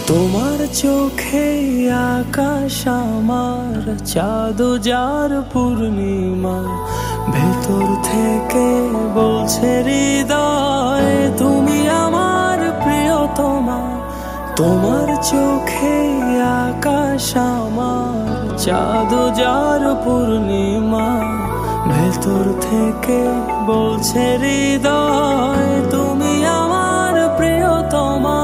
তোমার চোখে আকাশ আমার চাঁদ যার পূর্ণিমা, ভেতর থেকে বলছে হৃদয় তুমি আমার প্রিয়তমা। তোমার চোখে আকাশ আমার চাঁদ যার পূর্ণিমা, ভেতর থেকে বলছে হৃদয় তুমি আমার প্রিয়তমা।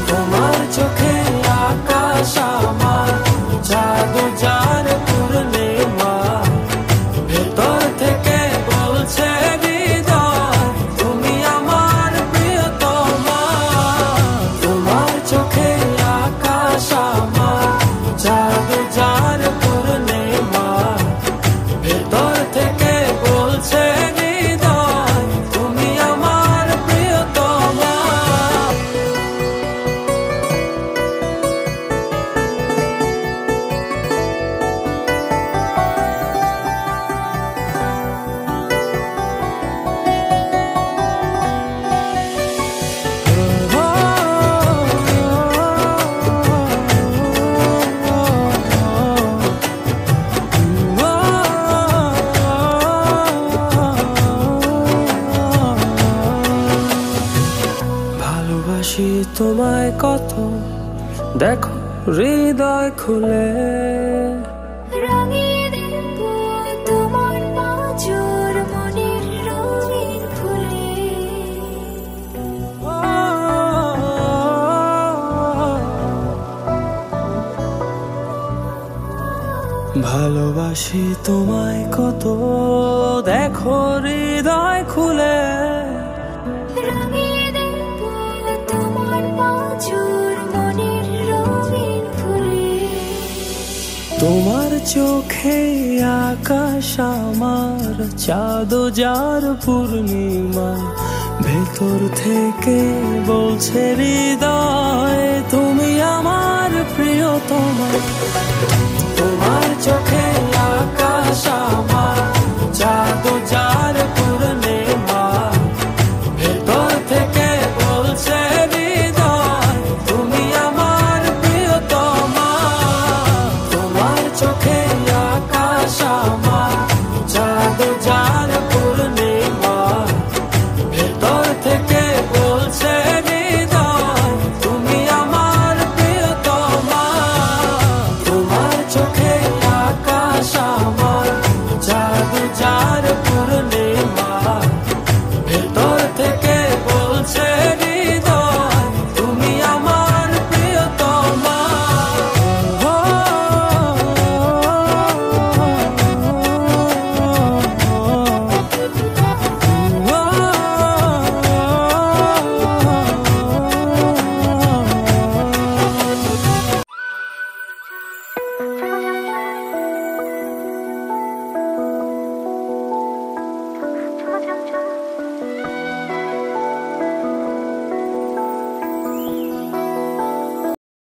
তোমার চোখে আকাশ আমার চাঁদ যার পূর্ণিমা, ভেতর থেকে বলছে হৃদয় তুমি আমার প্রিয়তমা। তোমার চোখে আকাশ আমার চাঁদ যার পূর্ণিমা, ভেতর থেকে বলছে হৃদয় তুমি আমার প্রিয়তমা। ভালোবাসি তোমায় কত, দেখো হৃদয় খুলে। তোমার পাঁজর মনের রঙিন ফুলে। ভালোবাসি তোমায় কত, দেখো হৃদয় খুলে। তোমার চোখে আকাশ আমার চাঁদ যার পূর্ণিমা, ভেতর থেকে বলছে হৃদয়